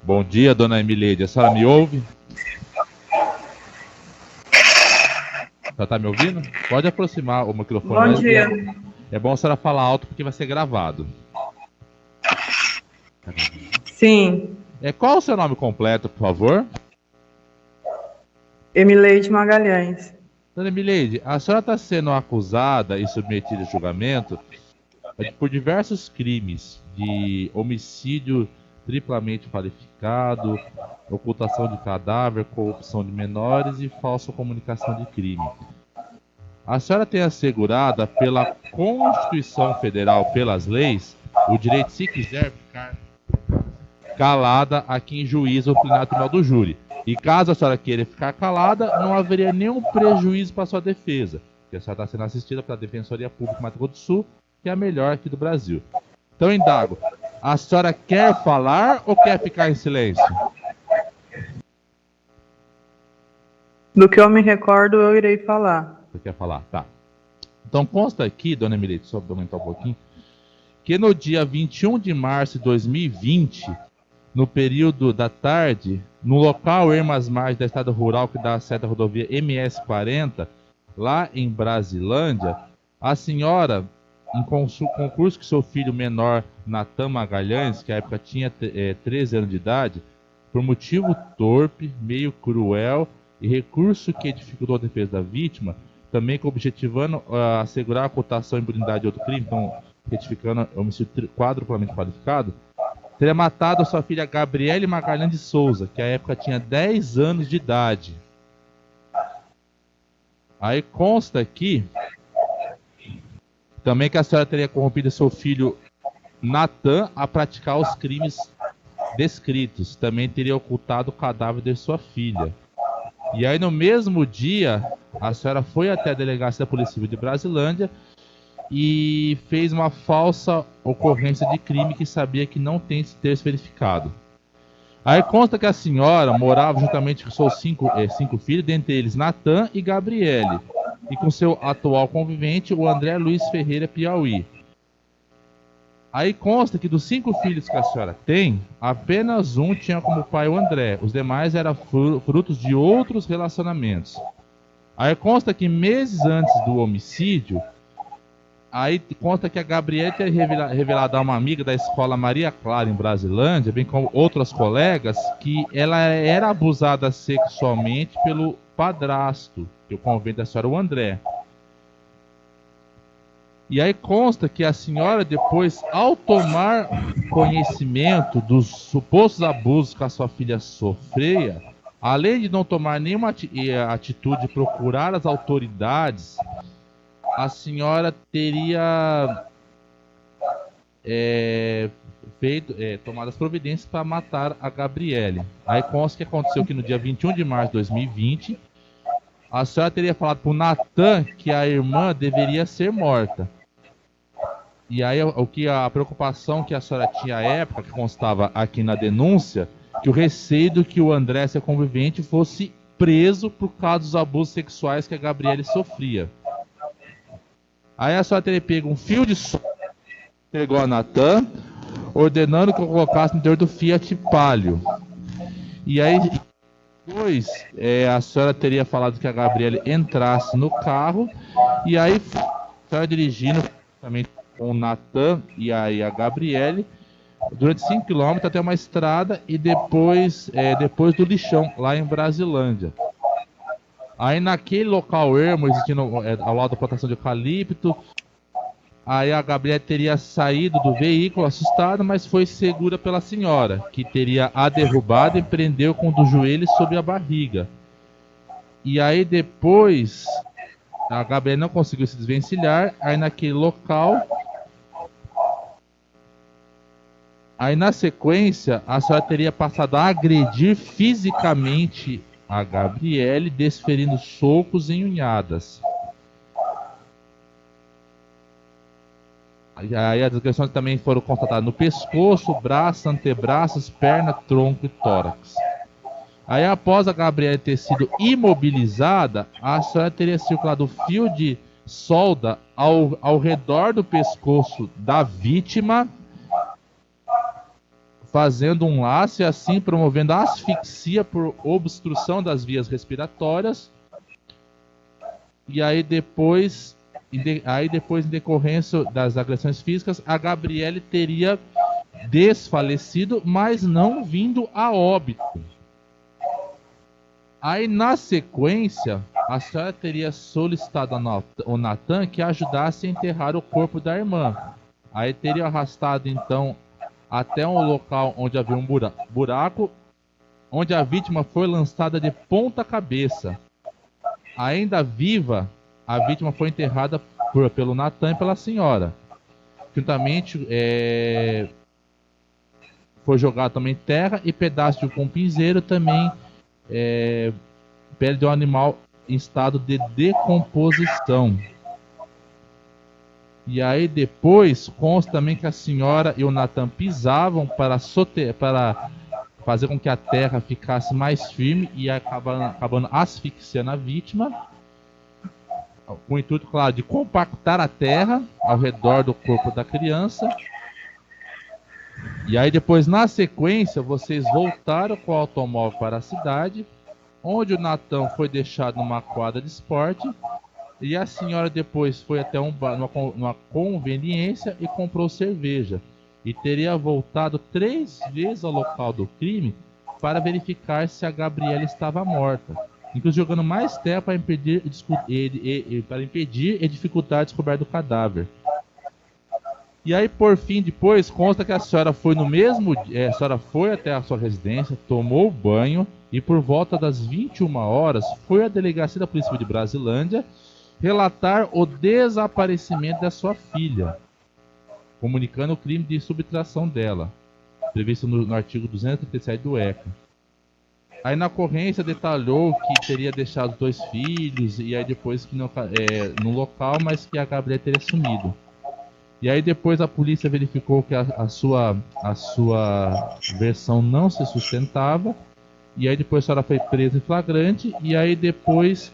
Bom dia, dona Emileide. A senhora me ouve? A senhora tá me ouvindo? Pode aproximar o microfone Bom mais. dia. É bom a senhora falar alto porque vai ser gravado. Sim, Qual o seu nome completo, por favor? Emileide Magalhães. Dona Emileide, a senhora está sendo acusada e submetida a julgamento por diversos crimes de homicídio triplamente qualificado, ocultação de cadáver, corrupção de menores e falsa comunicação de crime. A senhora tem assegurada pela Constituição Federal, pelas leis, o direito, se quiser, ficar calada aqui em juízo ou plenário tribunal do júri. E caso a senhora queira ficar calada, não haveria nenhum prejuízo para sua defesa, porque a senhora está sendo assistida pela Defensoria Pública do Mato Grosso do Sul, que é a melhor aqui do Brasil. Então, indago, a senhora quer falar ou quer ficar em silêncio? Do que eu me recordo, eu irei falar. Você quer falar? Tá. Então, consta aqui, dona Emilete, só para aumentar um pouquinho, que no dia 21 de março de 2020, no período da tarde, no local Ermas Margens da estrada rural que dá acesso à rodovia MS-40, lá em Brasilândia, a senhora, em concurso com seu filho menor, Natan Magalhães, que à época tinha 13 anos de idade, por motivo torpe, meio cruel e recurso que dificultou a defesa da vítima, também com objetivando assegurar a cotação e impunidade de outro crime, então retificando homicídio quadruplamente qualificado, teria matado a sua filha Gabriele Magalhães de Souza, que à época tinha 10 anos de idade. Aí consta aqui também que a senhora teria corrompido seu filho Natan a praticar os crimes descritos. Também teria ocultado o cadáver de sua filha. E aí no mesmo dia, a senhora foi até a delegacia da Polícia Civil de Brasilândia e fez uma falsa ocorrência de crime que sabia que não tem ter se verificado. Aí consta que a senhora morava juntamente com seus cinco filhos, dentre eles Natan e Gabriele, e com seu atual convivente, o André Luiz Ferreira Piauí. Aí consta que dos 5 filhos que a senhora tem, apenas um tinha como pai o André, os demais eram frutos de outros relacionamentos. Aí consta que meses antes do homicídio, aí conta que a Gabriela teria revelado a uma amiga da escola Maria Clara em Brasilândia, bem como outras colegas, que ela era abusada sexualmente pelo padrasto, que o convite da senhora, o André. E aí consta que a senhora depois, ao tomar conhecimento dos supostos abusos que a sua filha sofria, além de não tomar nenhuma atitude de procurar as autoridades, a senhora teria tomado as providências para matar a Gabriele. Aí consta que aconteceu que no dia 21 de março de 2020, a senhora teria falado para o Natan que a irmã deveria ser morta. E aí a preocupação que a senhora tinha à época, que constava aqui na denúncia, que o receio de que o André, seu convivente, fosse preso por causa dos abusos sexuais que a Gabriele sofria. Aí a senhora teria pego um fio de sol, pegou a Natan, ordenando que eu colocasse no interior do Fiat Palio. E aí depois a senhora teria falado que a Gabriele entrasse no carro, e aí a senhora dirigindo também com o Natan e aí a Gabriele durante 5 km até uma estrada e depois do lixão, lá em Brasilândia. Aí naquele local ermo, existindo ao lado da plantação de eucalipto, aí a Gabriela teria saído do veículo assustada, mas foi segura pela senhora, que teria a derrubado e prendeu com um dos joelhos sobre a barriga. E aí depois, a Gabriela não conseguiu se desvencilhar, aí naquele local... Aí na sequência, a senhora teria passado a agredir fisicamente a Gabriele, desferindo socos e unhadas. Aí as agressões também foram constatadas no pescoço, braço, antebraços, perna, tronco e tórax. Aí após a Gabriele ter sido imobilizada, a senhora teria circulado fio de solda ao redor do pescoço da vítima, fazendo um laço e assim promovendo a asfixia por obstrução das vias respiratórias. E aí depois, em decorrência das agressões físicas, a Gabriele teria desfalecido, mas não vindo a óbito. Aí na sequência, a senhora teria solicitado ao Natan que ajudasse a enterrar o corpo da irmã. Aí teria arrastado então até um local onde havia um buraco, onde a vítima foi lançada de ponta cabeça. Ainda viva, a vítima foi enterrada pelo Natan e pela senhora. Juntamente foi jogado também terra e pedaço de um pinzeiro também, pele de um animal em estado de decomposição. E aí depois consta também que a senhora e o Natan pisavam para fazer com que a terra ficasse mais firme e acabando asfixiando a vítima, com o intuito, claro, de compactar a terra ao redor do corpo da criança. E aí depois, na sequência, vocês voltaram com o automóvel para a cidade, onde o Natan foi deixado numa quadra de esporte, e a senhora depois foi até numa conveniência e comprou cerveja. E teria voltado 3 vezes ao local do crime para verificar se a Gabriele estava morta, inclusive jogando mais terra para impedir e dificultar a descoberta do cadáver. E aí, por fim, depois consta que a senhora foi a senhora foi até a sua residência, tomou banho e por volta das 21 horas foi à delegacia da Polícia de Brasilândia relatar o desaparecimento da sua filha, comunicando o crime de subtração dela, previsto no artigo 237 do ECA. Aí na ocorrência detalhou que teria deixado 2 filhos e aí depois que no local, mas que a Gabriela teria sumido. E aí depois a polícia verificou que a sua versão não se sustentava. E aí depois a senhora foi presa em flagrante. E aí depois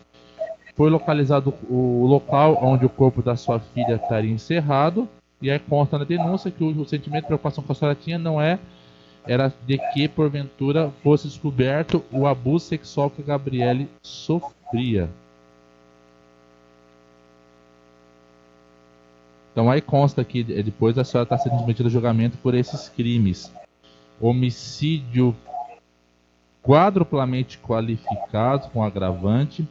foi localizado o local onde o corpo da sua filha estaria encerrado. E aí consta na denúncia que o sentimento de preocupação que a senhora tinha era de que porventura fosse descoberto o abuso sexual que a Gabriele sofria. Então aí consta que depois a senhora está sendo submetida a julgamento por esses crimes: homicídio quadruplamente qualificado com agravante,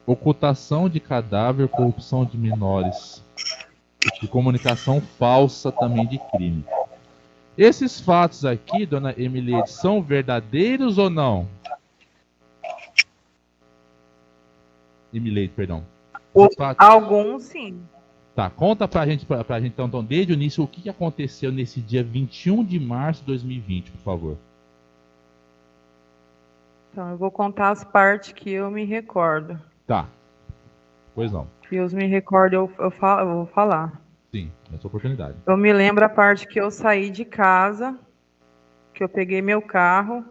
ocultação de cadáver, corrupção de menores e comunicação falsa também de crime. Esses fatos aqui, dona Emileide, são verdadeiros ou não? Emileide, perdão. Alguns sim. Tá, conta pra gente então, desde o início, o que aconteceu nesse dia 21 de março de 2020, por favor. Então, eu vou contar as partes que eu me recordo. Tá. Pois não. Que eu me recordo, eu vou falar. Sim, é a sua oportunidade. Eu me lembro a parte que eu saí de casa, que eu peguei meu carro.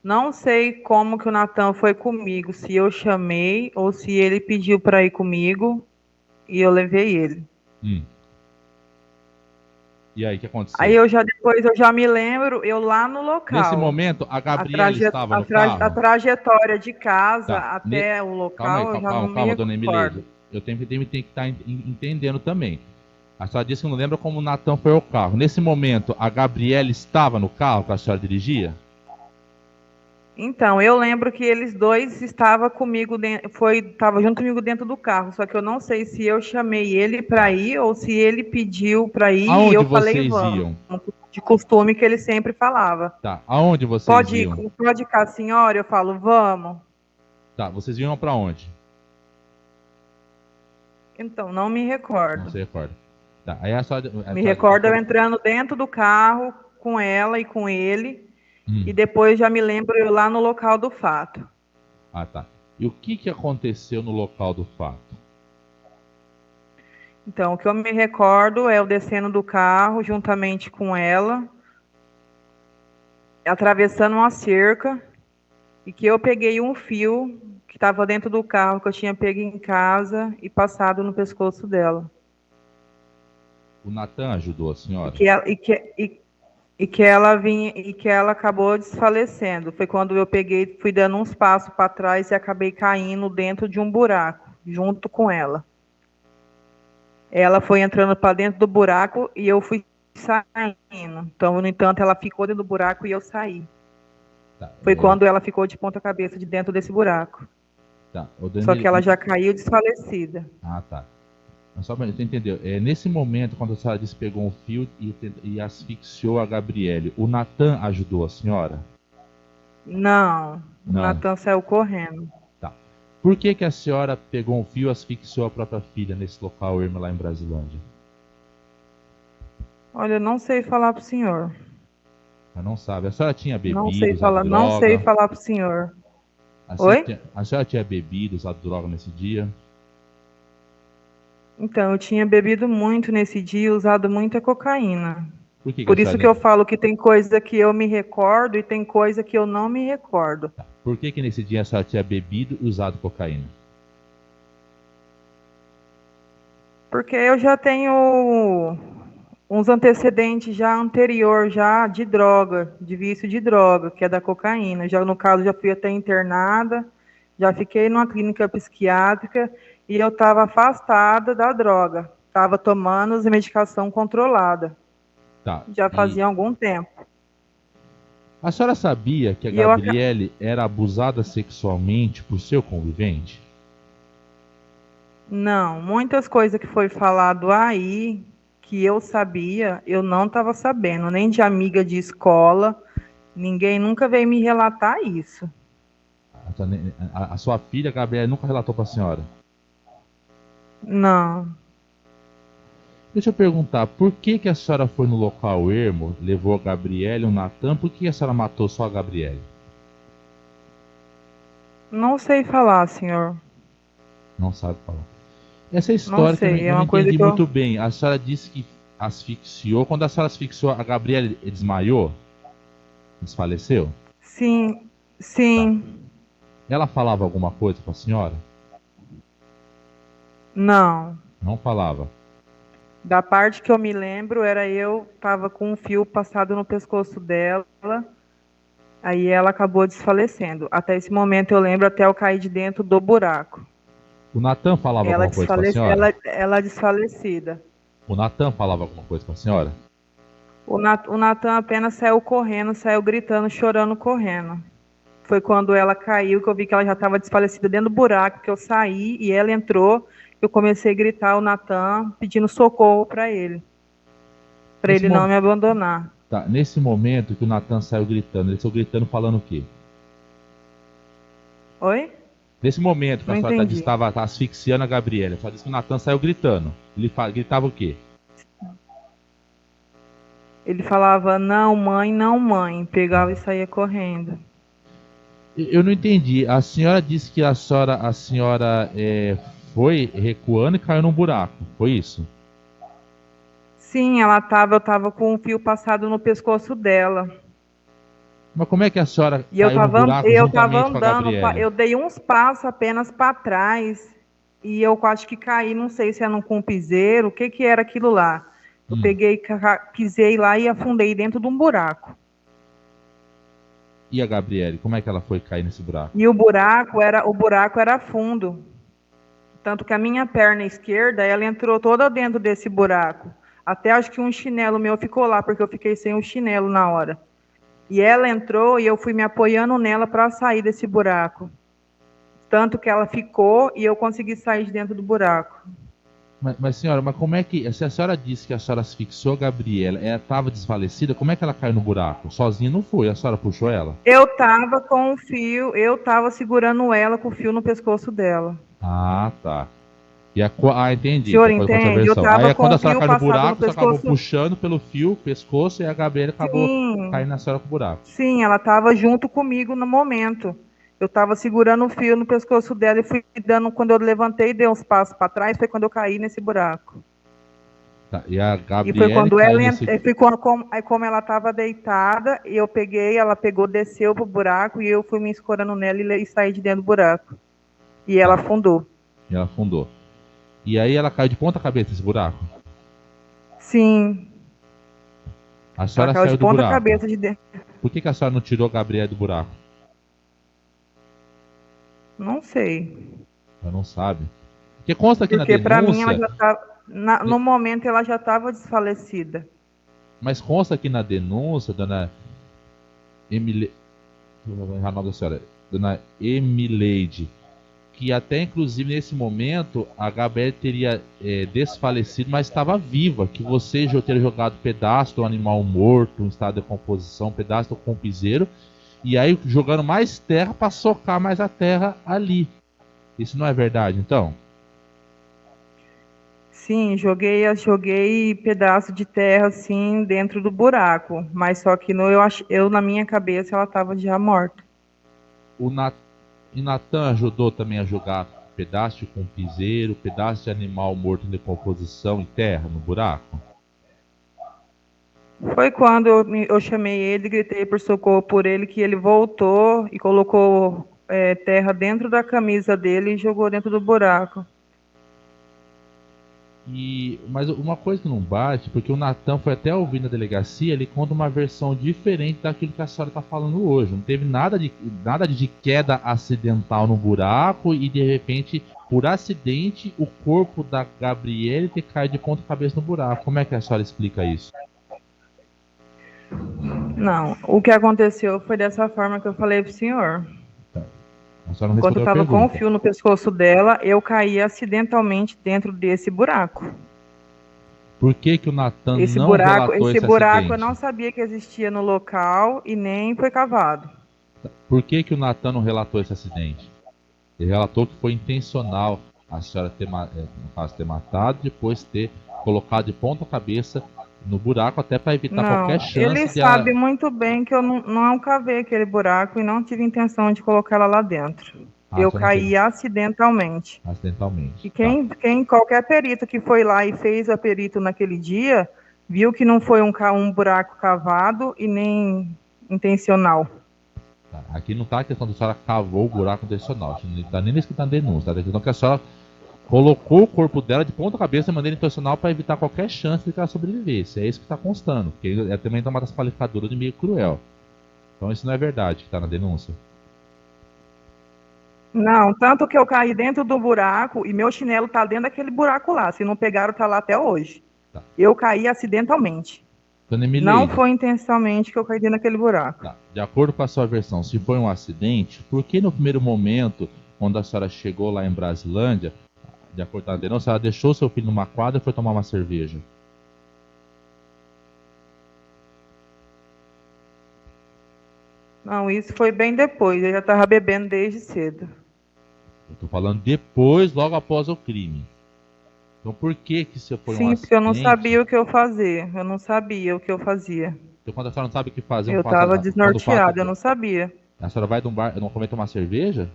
Não sei como que o Natan foi comigo, se eu chamei ou se ele pediu para ir comigo e eu levei ele. E aí, o que aconteceu? Aí depois eu já me lembro, eu lá no local. Nesse momento, a Gabriela estava no carro? A trajetória de casa até o local, eu já não me calma, dona recordo. Emileide. Eu tenho que estar entendendo também. A senhora disse que não lembra como o Natan foi ao carro. Nesse momento, a Gabriela estava no carro que a senhora dirigia? Então, eu lembro que eles dois estavam comigo, estava junto comigo dentro do carro, só que eu não sei se eu chamei ele para ir ou se ele pediu para ir. Aonde e eu vocês falei, vamos, iam? de costume que ele sempre falava. Tá, aonde vocês iam? Pode ir com a senhora? Eu falo, vamos. Tá, vocês iam para onde? Então, não me recordo. Não se recorda. Tá, aí me recordo eu entrando dentro do carro com ela e com ele. E depois já me lembro eu lá no local do fato. Ah, tá. E o que aconteceu no local do fato? Então, o que eu me recordo é eu descendo do carro juntamente com ela, atravessando uma cerca, e que eu peguei um fio que estava dentro do carro, que eu tinha pego em casa e passado no pescoço dela. O Natan ajudou a E senhora? que ela, e que ela vinha e que ela acabou desfalecendo. Foi quando eu peguei, fui dando uns passos para trás e acabei caindo dentro de um buraco, junto com ela. Ela foi entrando para dentro do buraco e eu fui saindo. Então, no entanto, ela ficou dentro do buraco e eu saí. Tá, Foi quando ela ficou de ponta cabeça de dentro desse buraco. tá. Ô, Só que Danilo, ela já caiu desfalecida. ah, tá. Mas só pra gente entender, nesse momento, quando a senhora disse que pegou um fio e asfixiou a Gabriele, o Natan ajudou a senhora? Não, o Não. Natan saiu correndo. Tá. Por que que a senhora pegou um fio e asfixiou a própria filha nesse local, Irma, lá em Brasilândia? Olha, eu não sei falar pro senhor. Ela não sabe. A senhora tinha Não bebido, sei usado falar, não sei droga? falar pro senhor. A senhora Oi? tinha, a senhora tinha bebido, usado droga nesse dia? Então, eu tinha bebido muito nesse dia e usado muita cocaína. Por que que a Por isso senhora... que eu falo que tem coisa que eu me recordo e tem coisa que eu não me recordo. Tá. Por que que nesse dia a senhora tinha bebido e usado cocaína? Porque eu já tenho uns antecedentes já anterior já de droga, de vício de droga, que é da cocaína. Já no caso já fui até internada, já fiquei numa clínica psiquiátrica e eu estava afastada da droga. Estava tomando as medicação controlada. Tá. Já E fazia algum tempo. a senhora sabia que a E eu Gabriele era abusada sexualmente por seu convivente? não, muitas coisas que foi falado aí que eu sabia, eu não estava sabendo, nem de amiga de escola, ninguém nunca veio me relatar isso. A sua filha, Gabriele, nunca relatou para a senhora? Não. Deixa eu perguntar, por que que a senhora foi no local ermo, levou a Gabriele e o Natan, por que a senhora matou só a Gabriele? Não sei falar, senhor. Não sabe falar. Essa Não história que sei, é eu não uma coisa entendi que eu. muito bem. A senhora disse que asfixiou. Quando a senhora asfixiou, a Gabriele desmaiou? Desfaleceu? Sim, Tá. sim, Ela falava alguma coisa para a senhora? não. Não falava. Da parte que eu me lembro, era eu tava com um fio passado no pescoço dela, aí ela acabou desfalecendo. Até esse momento eu lembro até eu cair de dentro do buraco. O Natan falava alguma coisa para a senhora? Ela desfalecida. O Natan falava alguma coisa para a senhora? O Natan apenas saiu correndo, saiu gritando, chorando, correndo. Foi quando ela caiu que eu vi que ela já estava desfalecida dentro do buraco, que eu saí e ela entrou. Eu comecei a gritar o Natan, pedindo socorro para Nesse ele não mo- me abandonar. Tá, nesse momento que o Natan saiu gritando, ele saiu gritando falando o quê? Oi? Nesse momento que a Não senhora entendi. estava asfixiando a Gabriela, só disse que o Natan saiu gritando. Ele gritava o quê? Ele falava, não, mãe, não, mãe. Pegava e saía correndo. Eu não entendi. A senhora disse que a senhora foi recuando e caiu num buraco. Foi isso? Sim, eu estava com um fio passado no pescoço dela. Mas como é que a senhora E caiu no buraco eu tava juntamente com a andando, Gabriele? eu dei uns passos apenas para trás. E eu acho que caí, não sei se era um piseiro, o que que era aquilo lá. Eu Hum. peguei, pisei lá e afundei dentro de um buraco. E a Gabriele, como é que ela foi cair nesse buraco? E o buraco era fundo. Tanto que a minha perna esquerda, ela entrou toda dentro desse buraco. Até acho que um chinelo meu ficou lá, porque eu fiquei sem o chinelo na hora. E ela entrou e eu fui me apoiando nela para sair desse buraco. Tanto que ela ficou e eu consegui sair de dentro do buraco. Mas, senhora, mas como é que. Se a senhora disse que a senhora asfixiou a Gabriela, ela estava desfalecida, como é que ela caiu no buraco? Sozinha não foi, a senhora puxou ela? Eu tava com o fio, eu tava segurando ela com o fio no pescoço dela. Ah, tá. O Entendi. senhor Então foi outra entende? Eu versão. tava Aí com quando o a senhora fio caiu no passado no buraco, você acabou pescoço. puxando pelo fio, pescoço, e a Gabriela acabou Sim, caindo na senhora com o buraco. sim, ela tava junto comigo no momento. Eu tava segurando o fio no pescoço dela e fui dando, quando eu levantei e dei uns passos para trás, foi quando eu caí nesse buraco. Tá, e a E foi Gabriele quando caiu ela, nesse. foi quando, aí como ela estava deitada, eu peguei, ela pegou, desceu pro buraco e eu fui me escorando nela e saí de dentro do buraco. E ela Tá, afundou. e ela afundou. E aí ela caiu de ponta cabeça nesse buraco. Sim, A ela senhora caiu de saiu do ponta buraco. cabeça de dentro. Por que a senhora não tirou a Gabriela do buraco? Não sei. Ela não sabe. Porque consta aqui na Porque para mim ela denúncia, já estava. No momento ela já estava desfalecida. mas consta aqui na denúncia, dona Emile... Vou errar o nome da senhora. Dona Emileide, que até inclusive nesse momento a Gabriela teria desfalecido, mas estava viva, que você já teria jogado pedaço do animal morto, em estado de decomposição, pedaço do compiseiro, e aí jogando mais terra para socar mais a terra ali. Isso não é verdade, então? Sim, joguei pedaço de terra assim dentro do buraco, mas só que eu na minha cabeça ela estava já morta. O Natan ajudou também a jogar pedaço de compiseiro, pedaço de animal morto em decomposição em terra, no buraco? Foi quando eu chamei ele, gritei por socorro por ele, que ele voltou e colocou terra dentro da camisa dele e jogou dentro do buraco. Mas uma coisa que não bate, porque o Natan foi até ouvir na delegacia, ele conta uma versão diferente daquilo que a senhora está falando hoje. Não teve nada de queda acidental no buraco e de repente, por acidente, o corpo da Gabriele ter caído de ponta cabeça no buraco. Como é que a senhora explica isso? Não, o que aconteceu foi dessa forma que eu falei pro senhor. A senhora não Enquanto eu respondeu a estava com o pergunta. fio no pescoço dela, eu caí acidentalmente dentro desse buraco. Por que que o Natan Esse não buraco, relatou esse esse buraco eu acidente? não sabia que existia no local e nem foi cavado. Por que que o Natan não relatou esse acidente? Ele relatou que foi intencional a senhora no caso, ter matado, depois ter colocado de ponta cabeça no buraco, até para evitar qualquer Não, ele chance de sabe ela. muito bem que eu não cavei aquele buraco e não tive intenção de colocar ela lá dentro. Ah, a Eu senhora não teve caí acidentalmente. acidentalmente. E Tá. qualquer perito que foi lá e fez a perito naquele dia, viu que não foi um buraco cavado e nem intencional. Tá. Aqui não está a questão da senhora cavou o buraco intencional. Não está nem escrito na denúncia. Tá? A questão que a senhora colocou o corpo dela de ponta cabeça de maneira intencional para evitar qualquer chance de que ela sobrevivesse. É isso que está constando. Porque é também uma das qualificadoras de meio cruel. Então isso não é verdade que está na denúncia. Não, tanto que eu caí dentro do buraco e meu chinelo tá dentro daquele buraco lá. Se não pegaram, tá lá até hoje. Tá. Eu caí acidentalmente. Dona Não Emileide, foi intencionalmente que eu caí dentro daquele buraco. tá. De acordo com a sua versão, se foi um acidente, por que no primeiro momento, quando a senhora chegou lá em Brasilândia, de acordo com a denúncia, ela deixou seu filho numa quadra e foi tomar uma cerveja? Não, isso foi bem depois. Eu já estava bebendo desde cedo. Eu tô falando depois, logo após o crime. Então por que que se foi um Sim, porque eu não acidente? sabia o que eu fazia. Eu não sabia o que eu fazia. Então quando a senhora não sabe o que fazer, Eu estava quando o fato, desnorteada, eu não sabia. a senhora vai de um bar, não comer tomar cerveja?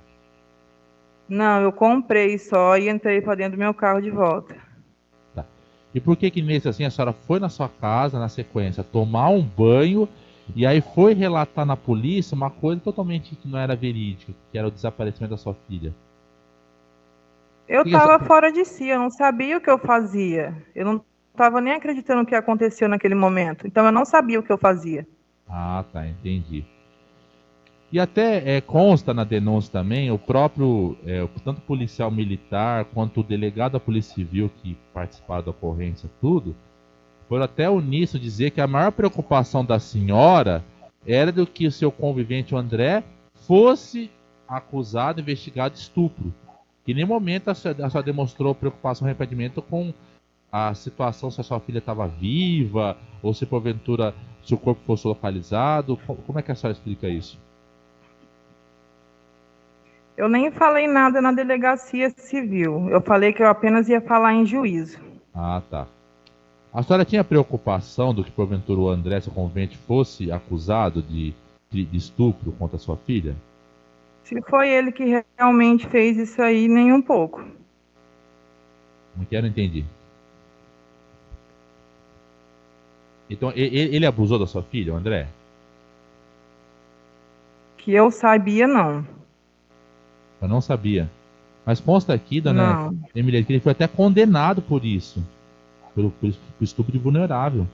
Não, eu comprei só e entrei para dentro do meu carro de volta. Tá. E por que que nesse assim a senhora foi na sua casa, na sequência, tomar um banho e aí foi relatar na polícia uma coisa totalmente que não era verídica, que era o desaparecimento da sua filha? Eu Por que que a estava fora de si, eu não sabia o que eu fazia. Eu não estava nem acreditando no que aconteceu naquele momento. Então eu não sabia o que eu fazia. Ah, tá, entendi. E até consta na denúncia também, o próprio, tanto o policial militar quanto o delegado da Polícia Civil que participaram da ocorrência, tudo, foram até uníssono dizer que a maior preocupação da senhora era do que o seu convivente o André fosse acusado, investigado de estupro. Que em nenhum momento a senhora demonstrou preocupação, arrependimento com a situação, se a sua filha estava viva, ou se porventura se o corpo fosse localizado. Como é que a senhora explica isso? Eu nem falei nada na delegacia civil. Eu falei que eu apenas ia falar em juízo. Ah, tá. A senhora tinha preocupação do que porventura o André, seu convivente, fosse acusado de estupro contra a sua filha? Se foi ele que realmente fez isso aí, nem um pouco. Não quero entender. Então, ele abusou da sua filha, o André? Que eu sabia, não. Eu não sabia. Mas consta aqui, dona Não. Emília, que ele foi até condenado por isso. Pelo estupro de vulnerável.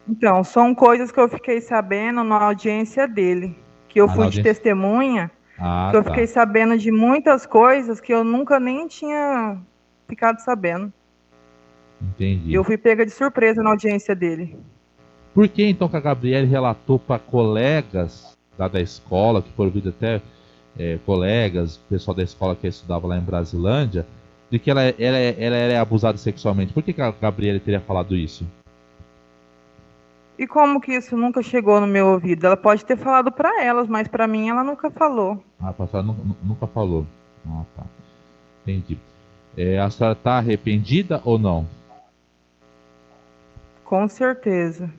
Então, são coisas que eu fiquei sabendo na audiência dele, que eu Ah, na fui de audiência. testemunha, Ah, que eu tá. fiquei sabendo de muitas coisas que eu nunca nem tinha ficado sabendo. Entendi. Eu fui pega de surpresa na audiência dele. Por que então que a Gabriele relatou para colegas da escola, que por vida até colegas, pessoal da escola que estudava lá em Brasilândia, de que ela era abusada sexualmente? Por que a Gabriele teria falado isso? E como que isso nunca chegou no meu ouvido? Ela pode ter falado para elas, mas para mim ela nunca falou. Ah, a pastora nunca falou. Ah, tá. Entendi. A senhora está arrependida ou não? Com certeza.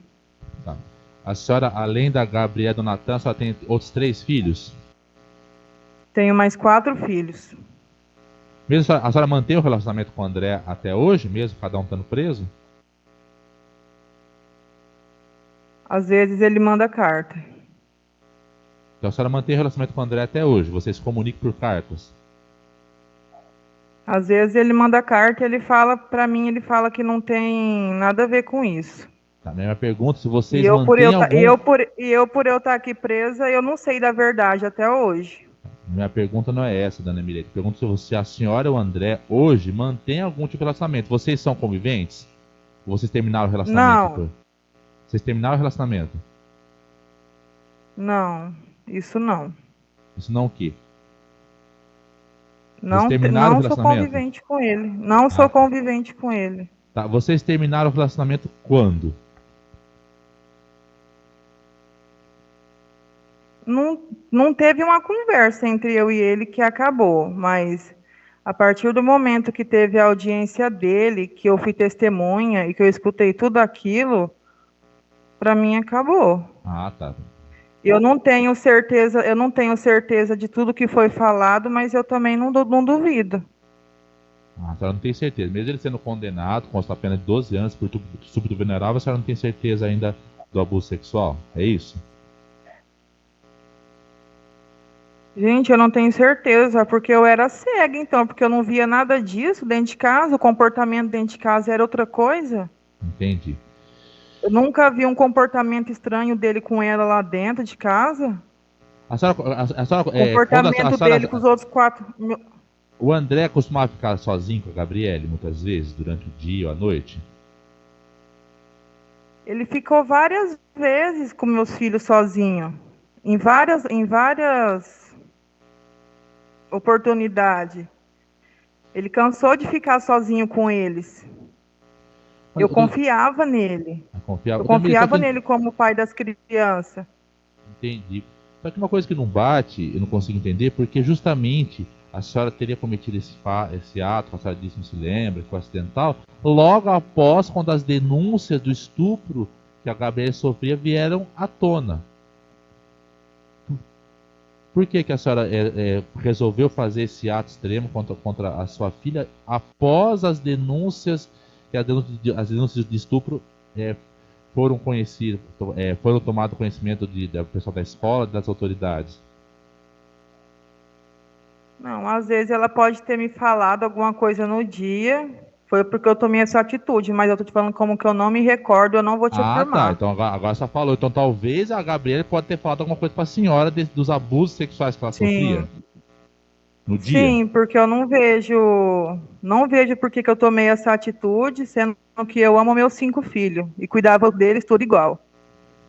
Tá. A senhora, além da Gabriela e do Natan, a senhora tem outros 3 filhos? Tenho mais 4 filhos. Mesmo a senhora mantém o relacionamento com o André até hoje, mesmo cada um estando preso? Às vezes ele manda carta. Então a senhora mantém o relacionamento com o André até hoje, vocês se comunicam por cartas? Às vezes ele manda carta e ele fala para mim, ele fala que não tem nada a ver com isso. Tá, a mesma pergunta, se E vocês eu por mantêm eu, algum... e eu por eu estar aqui presa, eu não sei da verdade até hoje. Minha pergunta não é essa, dona Mirete. Pergunto se você, a senhora e o André hoje mantêm algum tipo de relacionamento. Vocês são conviventes? Ou vocês terminaram o relacionamento? Não, Vocês terminaram o relacionamento? não, isso não. Isso não o quê? Vocês Não, terminaram o não sou relacionamento? convivente com ele. Não sou Ah, convivente com ele. tá. Vocês terminaram o relacionamento quando? Não, não teve uma conversa entre eu e ele que acabou, mas a partir do momento que teve a audiência dele, que eu fui testemunha e que eu escutei tudo aquilo, para mim acabou. Ah, tá. Eu não tenho certeza de tudo que foi falado, mas eu também não duvido. Ah, a senhora não tem certeza. Mesmo ele sendo condenado com a pena de 12 anos por estupro vulnerável, a senhora não tem certeza ainda do abuso sexual? É isso? Gente, eu não tenho certeza, porque eu era cega, então, porque eu não via nada disso dentro de casa, o comportamento dentro de casa era outra coisa. Entendi. Eu nunca vi um comportamento estranho dele com ela lá dentro de casa. A senhora, a senhora, O quando a comportamento dele com senhora, os outros 4. o André costumava ficar sozinho com a Gabriele muitas vezes, durante o dia ou a noite? Ele ficou várias vezes com meus filhos sozinho. Em várias oportunidades. Ele cansou de ficar sozinho com eles. Mas, Eu confiava nele. confiava, Eu Dona Miriam, só confiava que nele como pai das crianças. entendi. Só que uma coisa que não bate, eu não consigo entender, porque justamente a senhora teria cometido esse ato, que a senhora disse, não se lembra, que foi acidental, logo após quando as denúncias do estupro que a Gabriela sofria vieram à tona. Por que que a senhora resolveu fazer esse ato extremo contra a sua filha após as denúncias, que as denúncias de estupro foram conhecidas, foram tomado conhecimento do pessoal da escola, das autoridades? Não, às vezes ela pode ter me falado alguma coisa no dia. Foi porque eu tomei essa atitude, mas eu tô te falando como que eu não me recordo, eu não vou te Ah, tá. afirmar. Então agora você falou. Então talvez a Gabriela pode ter falado alguma coisa para a senhora dos abusos sexuais que ela sofria Sim, no dia. sim, porque eu não vejo por que que eu tomei essa atitude, sendo que eu amo meus 5 filhos e cuidava deles tudo igual.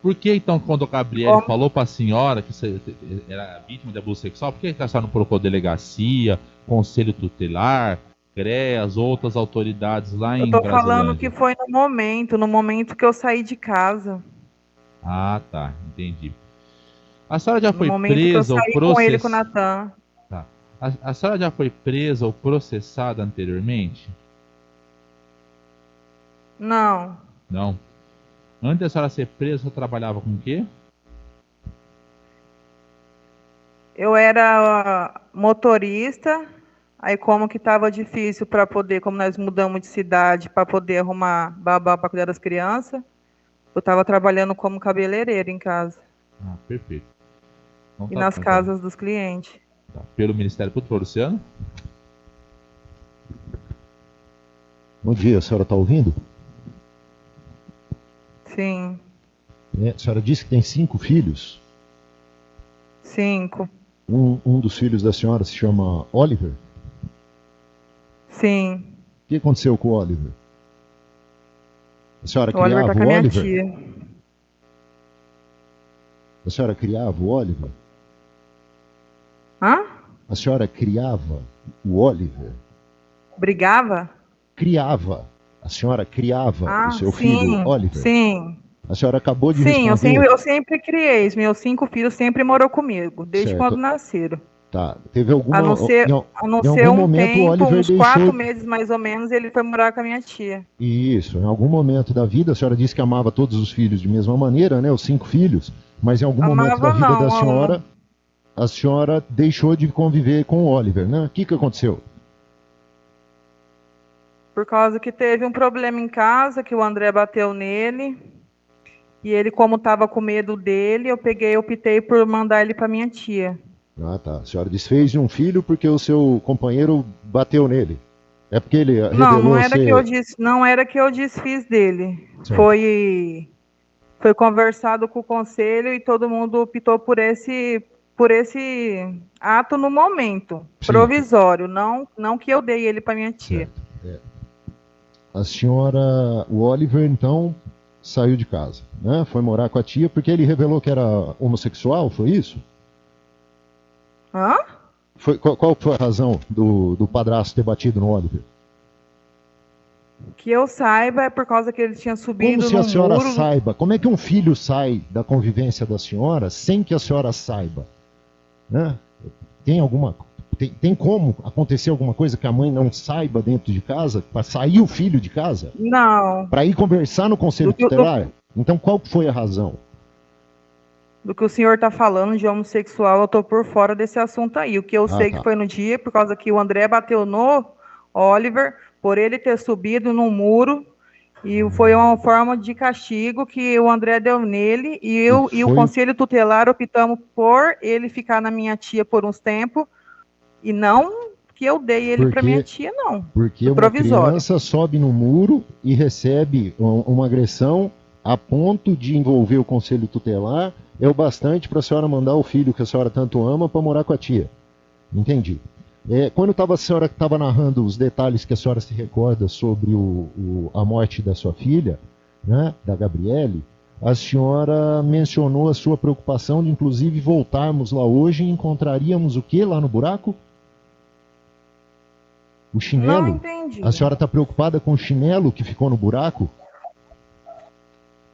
Por que então, quando a Gabriele Como- falou para a senhora que você era vítima de abuso sexual, por que a senhora não colocou delegacia, conselho tutelar, CREAS, outras autoridades lá Eu em tô falando que Brasilândia? foi no momento que eu saí de casa, Ah, tá, entendi. A senhora já no foi momento que eu presa ou saí com ele com o processada? Natan. Tá. A senhora já foi presa ou processada anteriormente? Não, Não. Antes da senhora ser presa, você trabalhava com o quê? eu era motorista, aí como que estava difícil para poder, como nós mudamos de cidade, para poder arrumar babá para cuidar das crianças, eu estava trabalhando como cabeleireira em casa Ah, perfeito. Então e tá nas bom, então. casas dos clientes. Tá. Pelo Ministério Público, Luciano? Bom dia, a senhora está ouvindo? Sim. A senhora disse que tem 5 filhos? 5. Um dos filhos da senhora se chama Oliver? Sim. O que aconteceu com o Oliver? A senhora O Oliver criava tá com a o minha Oliver? tia. A senhora criava o Oliver? Hã? A senhora criava o Oliver? Brigava? Criava. A senhora criava o seu sim, filho Oliver? Sim. A senhora acabou de Sim, responder. eu sempre criei. Os meus 5 filhos sempre morou comigo, desde Certo. quando nasceram. Tá. Teve alguma... A não ser em algum um momento tempo, o Oliver uns deixou... 4 meses mais ou menos, ele foi morar com a minha tia. Isso. Em algum momento da vida, a senhora disse que amava todos os filhos de mesma maneira, né? Os 5 filhos. Mas em algum momento da vida da senhora, a senhora deixou de conviver com o Oliver, né? O que aconteceu? Por causa que teve um problema em casa, que o André bateu nele. E ele, como estava com medo dele, eu optei por mandar ele para minha tia. Ah, tá. A senhora desfez de um filho porque o seu companheiro bateu nele. É porque ele revelou Não era ser... que eu disse, não era que eu desfiz dele. Certo. Foi conversado com o conselho e todo mundo optou por esse ato no momento, Sim. provisório, não que eu dei ele para minha tia. Certo. A senhora, o Oliver, então, saiu de casa, né? Foi morar com a tia porque ele revelou que era homossexual, foi isso? Hã? Qual foi a razão do padrasto ter batido no Oliver? Que eu saiba é por causa que ele tinha subido no muro. Como se a senhora saiba? Como é que um filho sai da convivência da senhora sem que a senhora saiba? Né? Tem como acontecer alguma coisa que a mãe não saiba dentro de casa, para sair o filho de casa? Não. Para ir conversar no conselho tutelar? Então qual foi a razão? Do que o senhor está falando de homossexual, eu estou por fora desse assunto aí. O que eu sei que foi no dia, por causa que o André bateu no Oliver, por ele ter subido no muro, e foi uma forma de castigo que o André deu nele, e o conselho tutelar optamos por ele ficar na minha tia por uns tempos, e não que eu dei ele para minha tia, não. Porque uma criança sobe no muro e recebe uma agressão a ponto de envolver o conselho tutelar, é o bastante para a senhora mandar o filho que a senhora tanto ama para morar com a tia. Entendi. Quando a senhora estava narrando os detalhes que a senhora se recorda sobre a morte da sua filha, né, da Gabriele, a senhora mencionou a sua preocupação de, inclusive, voltarmos lá hoje e encontraríamos o que lá no buraco? O chinelo? Não entendi. A senhora está preocupada com o chinelo que ficou no buraco?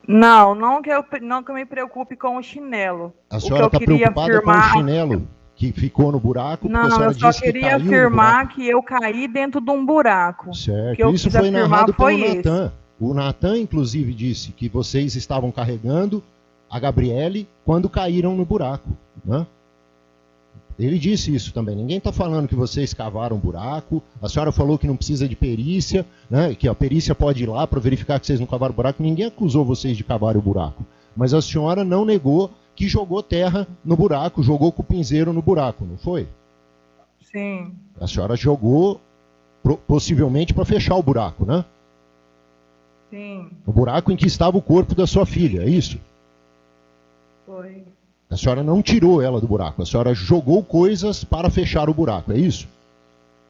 Não que eu me preocupe com o chinelo. A senhora está preocupada com o chinelo que ficou no buraco? Não, eu só queria afirmar que eu caí dentro de um buraco. Certo, isso foi narrado pelo Natan. O Natan, inclusive, disse que vocês estavam carregando a Gabriele quando caíram no buraco, né? Ele disse isso também. Ninguém está falando que vocês cavaram um buraco. A senhora falou que não precisa de perícia, né? Que a perícia pode ir lá para verificar que vocês não cavaram buraco. Ninguém acusou vocês de cavar o buraco. Mas a senhora não negou que jogou terra no buraco, jogou cupinzeiro no buraco, não foi? Sim. A senhora jogou possivelmente para fechar o buraco, né? Sim. O buraco em que estava o corpo da sua filha, é isso? Foi. A senhora não tirou ela do buraco, a senhora jogou coisas para fechar o buraco, é isso?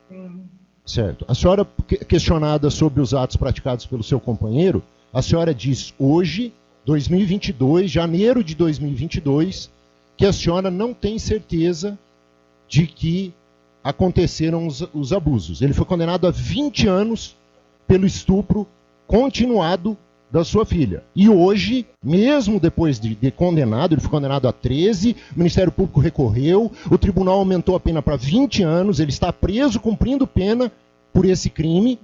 Sim. Certo. A senhora, questionada sobre os atos praticados pelo seu companheiro, a senhora diz hoje, 2022, janeiro de 2022, que a senhora não tem certeza de que aconteceram os abusos. Ele foi condenado a 20 anos pelo estupro continuado da sua filha. E hoje, mesmo depois de condenado, ele foi condenado a 13, o Ministério Público recorreu, o tribunal aumentou a pena para 20 anos, ele está preso cumprindo pena por esse crime,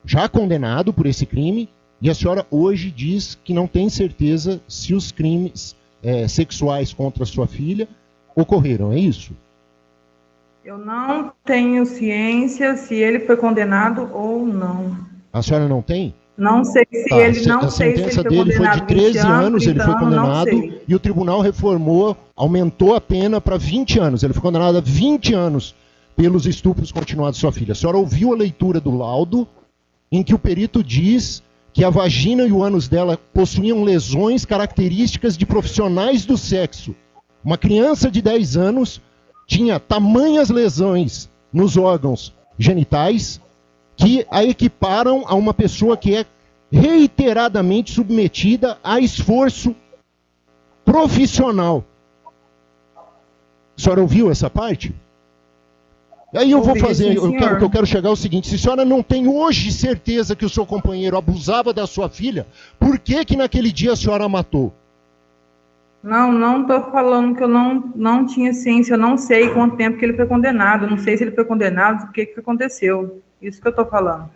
já condenado por esse crime, e a senhora hoje diz que não tem certeza se os crimes sexuais contra a sua filha ocorreram, é isso? Eu não tenho ciência se ele foi condenado ou não. A senhora não tem? Não sei se ele não a sei se ele sentença foi dele foi condenado de 13 anos, ele foi então, condenado e o tribunal reformou, aumentou a pena para 20 anos. Ele foi condenado a 20 anos pelos estupros continuados de sua filha. A senhora ouviu a leitura do laudo em que o perito diz que a vagina e o ânus dela possuíam lesões características de profissionais do sexo. Uma criança de 10 anos tinha tamanhas lesões nos órgãos genitais que a equiparam a uma pessoa que é reiteradamente submetida a esforço profissional. A senhora ouviu essa parte? Aí eu vou fazer, o que eu quero chegar é o seguinte: se a senhora não tem hoje certeza que o seu companheiro abusava da sua filha, por que que naquele dia a senhora a matou? Não estou falando que eu não tinha ciência, eu não sei quanto tempo que ele foi condenado, não sei se ele foi condenado, o que aconteceu, isso que eu estou falando.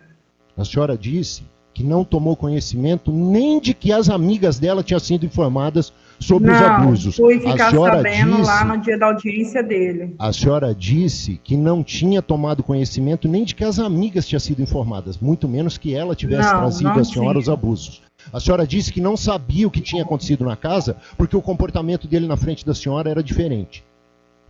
A senhora disse que não tomou conhecimento nem de que as amigas dela tinham sido informadas sobre os abusos. Fui ficar sabendo lá no dia da audiência dele. A senhora disse que não tinha tomado conhecimento nem de que as amigas tinham sido informadas, muito menos que ela tivesse trazido à senhora os abusos. A senhora disse que não sabia o que tinha acontecido na casa porque o comportamento dele na frente da senhora era diferente.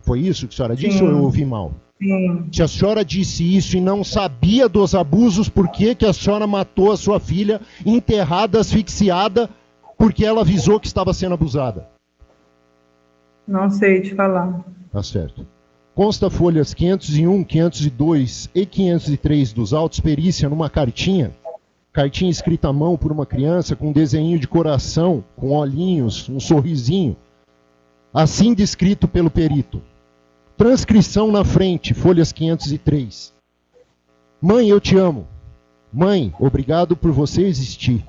Foi isso que a senhora disse ou eu ouvi mal? Sim. Se a senhora disse isso e não sabia dos abusos, por que que a senhora matou a sua filha enterrada, asfixiada, porque ela avisou que estava sendo abusada? Não sei te falar. Tá certo. Consta folhas 501, 502 e 503 dos autos perícia numa cartinha escrita à mão por uma criança com um desenho de coração, com olhinhos, um sorrisinho, assim descrito pelo perito. Transcrição na frente, folhas 503. Mãe, eu te amo. Mãe, obrigado por você existir.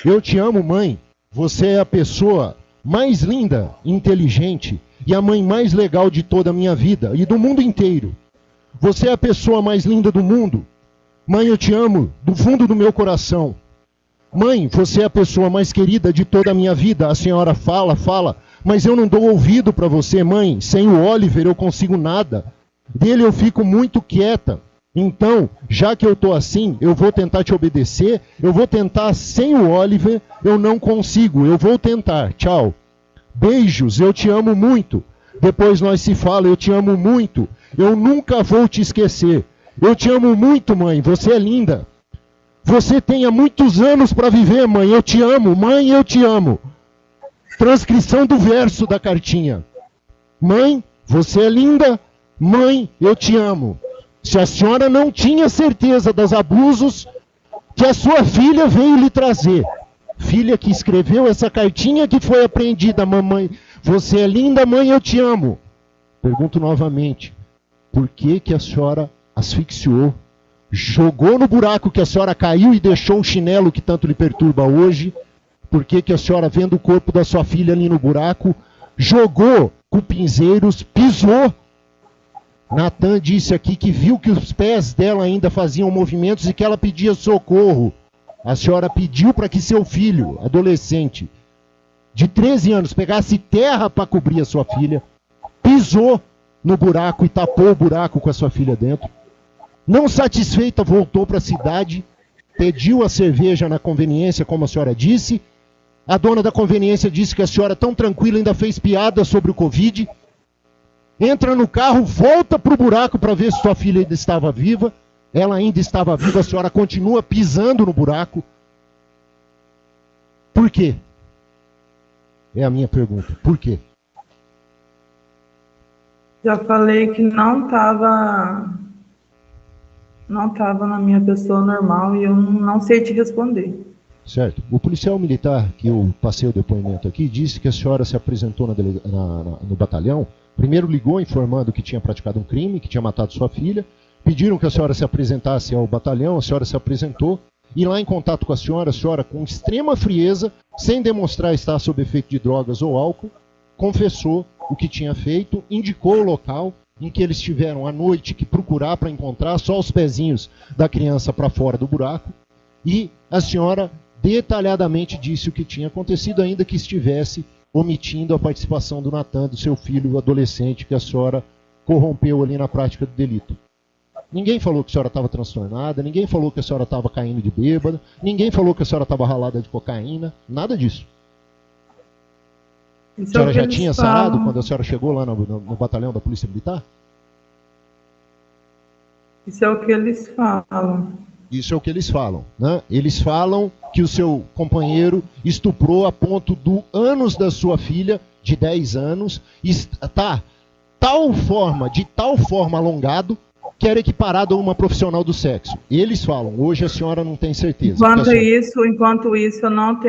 Eu te amo, mãe. Você é a pessoa mais linda, inteligente e a mãe mais legal de toda a minha vida e do mundo inteiro. Você é a pessoa mais linda do mundo. Mãe, eu te amo do fundo do meu coração. Mãe, você é a pessoa mais querida de toda a minha vida. A senhora fala, mas eu não dou ouvido para você, mãe. Sem o Oliver eu consigo nada. Dele eu fico muito quieta. Então, já que eu estou assim, eu vou tentar te obedecer. Eu vou tentar sem o Oliver, eu não consigo. Eu vou tentar. Tchau. Beijos, eu te amo muito. Depois nós se fala, eu te amo muito. Eu nunca vou te esquecer. Eu te amo muito, mãe. Você é linda. Você tem muitos anos para viver, mãe. Eu te amo. Mãe, eu te amo. Transcrição do verso da cartinha. Mãe, você é linda. Mãe, eu te amo. Se a senhora não tinha certeza dos abusos que a sua filha veio lhe trazer. Filha que escreveu essa cartinha que foi apreendida, mamãe. Você é linda, mãe, eu te amo. Pergunto novamente. Por que que a senhora asfixiou, jogou no buraco que a senhora caiu e deixou o chinelo que tanto lhe perturba hoje? Por que que a senhora, vendo o corpo da sua filha ali no buraco, jogou com pinzeiros, pisou? Natan disse aqui que viu que os pés dela ainda faziam movimentos e que ela pedia socorro. A senhora pediu para que seu filho, adolescente, de 13 anos, pegasse terra para cobrir a sua filha, pisou no buraco e tapou o buraco com a sua filha dentro. Não satisfeita, voltou para a cidade, pediu a cerveja na conveniência, como a senhora disse. A dona da conveniência disse que a senhora, tão tranquila, ainda fez piada sobre o Covid. Entra no carro, volta para o buraco para ver se sua filha ainda estava viva. Ela ainda estava viva, a senhora continua pisando no buraco. Por quê? É a minha pergunta. Por quê? Já falei que não estava na minha pessoa normal e eu não sei te responder. Certo. O policial militar que eu passei o depoimento aqui disse que a senhora se apresentou no batalhão. Primeiro ligou informando que tinha praticado um crime, que tinha matado sua filha. Pediram que a senhora se apresentasse ao batalhão, a senhora se apresentou. E lá em contato com a senhora, com extrema frieza, sem demonstrar estar sob efeito de drogas ou álcool, confessou o que tinha feito, indicou o local em que eles tiveram à noite que procurar para encontrar só os pezinhos da criança para fora do buraco. E a senhora detalhadamente disse o que tinha acontecido, ainda que estivesse omitindo a participação do Natan, do seu filho adolescente, que a senhora corrompeu ali na prática do delito. Ninguém falou que a senhora estava transtornada, ninguém falou que a senhora estava caindo de bêbada, ninguém falou que a senhora estava ralada de cocaína, nada disso. A senhora já tinha sarado quando a senhora chegou lá no batalhão da Polícia Militar? Isso é o que eles falam. Isso é o que eles falam, né? Eles falam que o seu companheiro estuprou a ponto do ânus da sua filha, de 10 anos, está de tal forma alongado, que era equiparado a uma profissional do sexo. Eles falam, hoje a senhora não tem certeza. Enquanto isso, eu não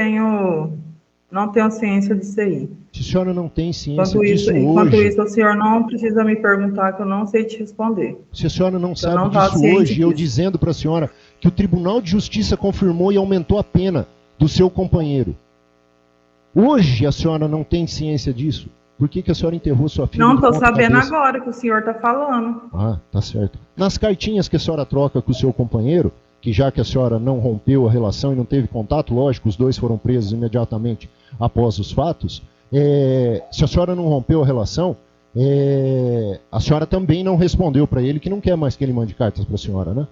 tenho ciência disso aí. Se a senhora não tem ciência disso hoje... Enquanto isso, o senhor não precisa me perguntar, que eu não sei te responder. Se a senhora não sabe disso hoje, eu dizendo para a senhora que o Tribunal de Justiça confirmou e aumentou a pena do seu companheiro. Hoje a senhora não tem ciência disso? Por que a senhora enterrou sua filha? Não, estou sabendo agora que o senhor está falando. Ah, tá certo. Nas cartinhas que a senhora troca com o seu companheiro, que já que a senhora não rompeu a relação e não teve contato, lógico, os dois foram presos imediatamente após os fatos, se a senhora não rompeu a relação, a senhora também não respondeu para ele que não quer mais que ele mande cartas para a senhora, né?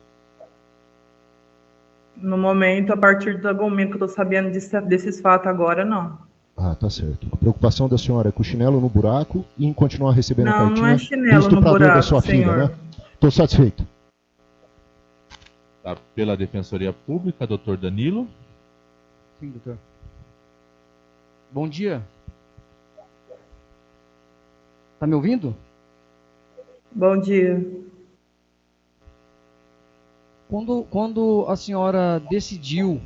No momento, a partir do momento que eu estou sabendo desses fatos agora, não. Ah, tá certo. A preocupação da senhora é com o chinelo no buraco e em continuar recebendo a cartinha não é chinelo no buraco, da sua filha, né? Estou satisfeito. Tá, pela Defensoria Pública, doutor Danilo. Sim, doutor. Bom dia. Tá me ouvindo? Bom dia. Quando a senhora decidiu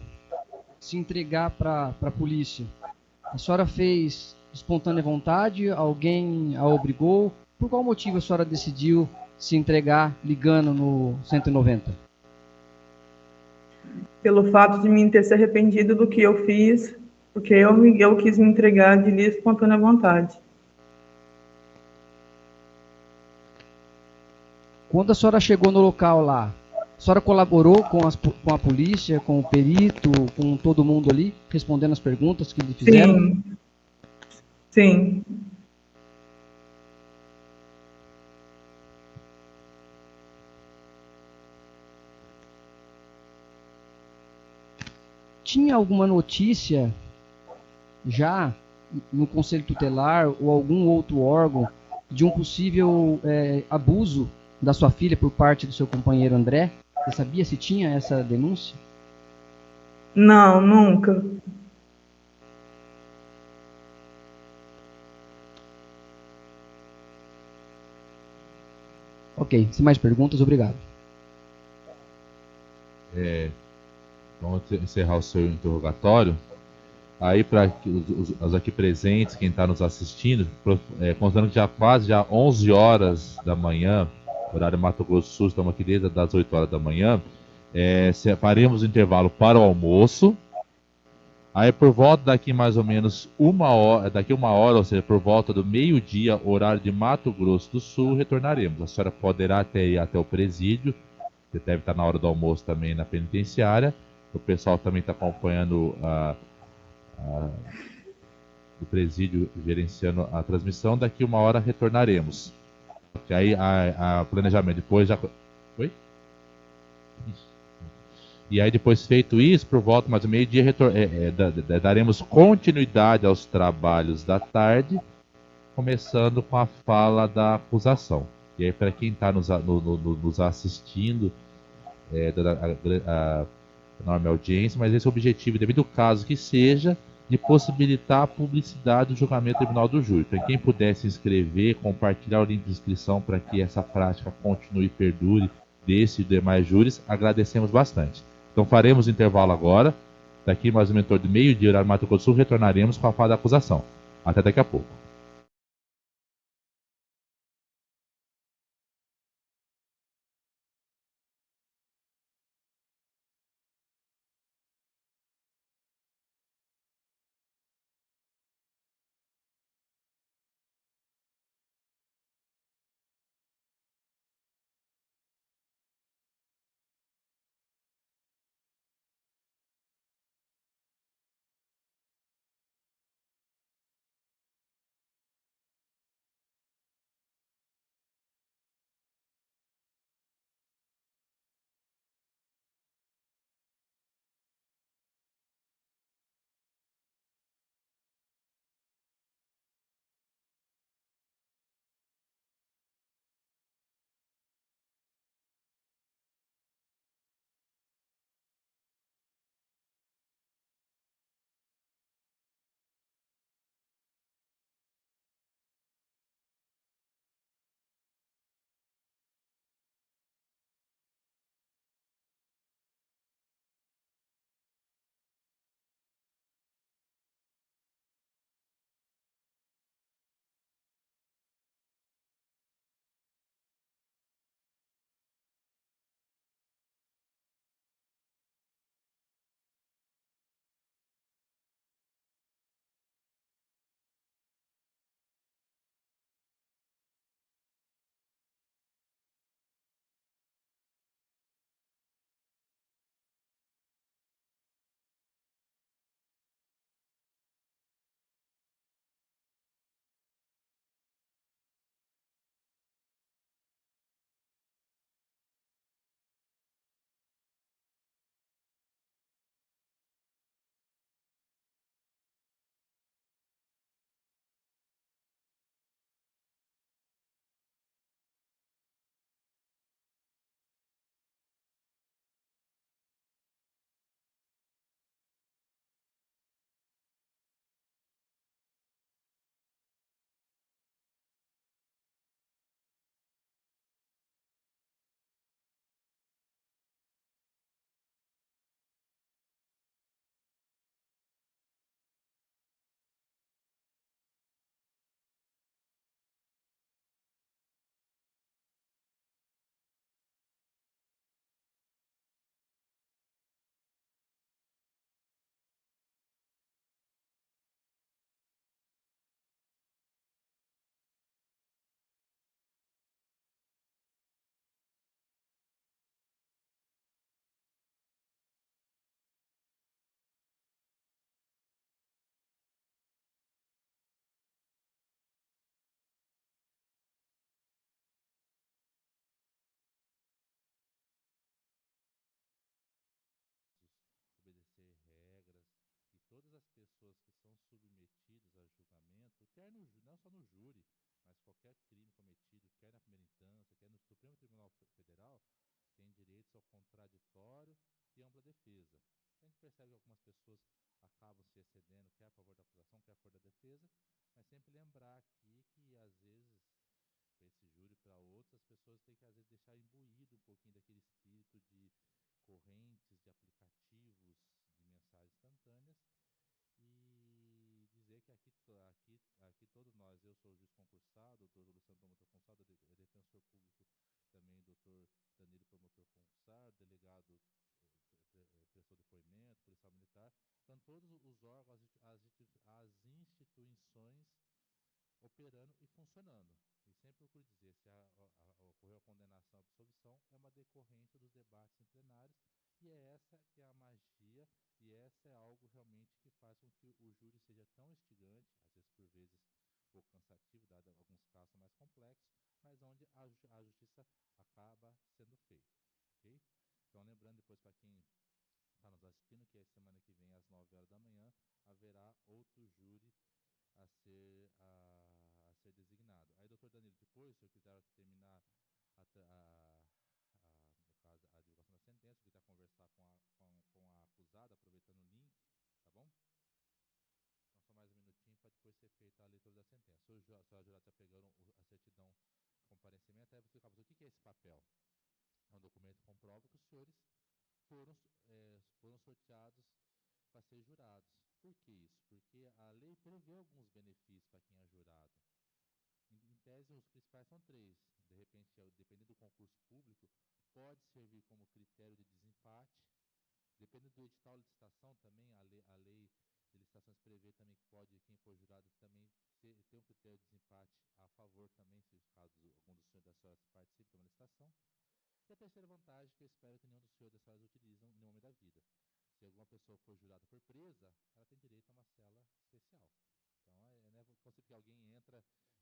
se entregar para a polícia, a senhora fez de espontânea vontade? Alguém a obrigou? Por qual motivo a senhora decidiu se entregar ligando no 190? Pelo fato de mim ter se arrependido do que eu fiz, porque eu quis me entregar de livre e espontânea vontade. Quando a senhora chegou no local lá, a senhora colaborou com a polícia, com o perito, com todo mundo ali, respondendo as perguntas que lhe fizeram? Sim. Sim. Tinha alguma notícia já no Conselho Tutelar ou algum outro órgão de um possível abuso da sua filha por parte do seu companheiro André? Você sabia se tinha essa denúncia? Não, nunca. Ok, sem mais perguntas, obrigado. Vamos encerrar o seu interrogatório. Aí, para os aqui presentes, quem está nos assistindo, considerando que já quase 11 horas da manhã, horário Mato Grosso do Sul, estamos aqui desde as 8 horas da manhã, faremos o intervalo para o almoço. Aí, por volta daqui mais ou menos uma hora, ou seja, por volta do meio-dia, horário de Mato Grosso do Sul, retornaremos. A senhora poderá ir até o presídio. Você deve estar na hora do almoço também na penitenciária. O pessoal também está acompanhando do presídio, gerenciando a transmissão. Daqui uma hora retornaremos. E aí, a planejamento depois já... Oi? E aí, depois feito isso, por volta mais ou meio-dia, daremos continuidade aos trabalhos da tarde, começando com a fala da acusação. E aí, para quem está nos assistindo, da enorme audiência, mas esse é o objetivo, devido ao caso que seja, de possibilitar a publicidade do julgamento do Tribunal do Júri. Então, quem puder se inscrever, compartilhar o link de inscrição para que essa prática continue e perdure desse e demais júris, agradecemos bastante. Então, faremos o intervalo agora. Daqui mais ou menos do meio-dia, horário Mato Grosso do Sul, retornaremos com a fala da acusação. Até daqui a pouco. pessoas que são submetidas a julgamento, quer não só no júri, mas qualquer crime cometido, quer na primeira instância, quer no Supremo Tribunal Federal, tem direitos ao contraditório e ampla defesa. A gente percebe que algumas pessoas acabam se excedendo, quer a favor da acusação, quer a favor da defesa, mas sempre lembrar aqui que, às vezes, para esse júri e para outros, as pessoas têm que, às vezes, deixar imbuído um pouquinho daquele espírito de correntes, de aplicativos, de mensagens instantâneas, e dizer que aqui todos nós, eu sou juiz concursado, o doutor Luciano promotor concursado, é defensor público também, doutor Danilo promotor concursado, delegado prestou depoimento, policial militar, então todos os órgãos, as instituições operando e funcionando. E sempre procuro dizer, se ocorreu a condenação ou absolvição, é uma decorrência dos debates em plenários, e é essa que é a magia, e essa é algo realmente que faz com que o júri seja tão instigante, às vezes por vezes um pouco cansativo, dado alguns casos mais complexos, mas onde a justiça acaba sendo feita. Ok? Então, lembrando depois para quem está nos assistindo, que a semana que vem, às 9 horas da manhã, haverá outro júri a ser designado. Aí, doutor Danilo, depois, se eu quiser terminar no caso, a divulgação da sentença, se eu quiser conversar com a acusada, aproveitando o link, tá bom? Então, só mais um minutinho para depois ser feita a leitura da sentença. Os jurados já pegaram a certidão de comparecimento, aí eu vou explicar para você o que é esse papel. É um documento que comprova que os senhores foram sorteados para ser jurados. Por que isso? Porque a lei prevê alguns benefícios para quem é jurado. Em tese, os principais são três. De repente, dependendo do concurso público, pode servir como critério de desempate. Dependendo do edital de licitação, também a lei de licitações prevê também que pode, quem for jurado, também ter um critério de desempate a favor também, se caso algum dos senhores da senhora participe de uma licitação. E a terceira vantagem, que eu espero que nenhum dos senhores da senhora utilizam em nenhum momento da vida. Se alguma pessoa for jurada por presa, ela tem direito a uma cela especial. Então, não é possível que alguém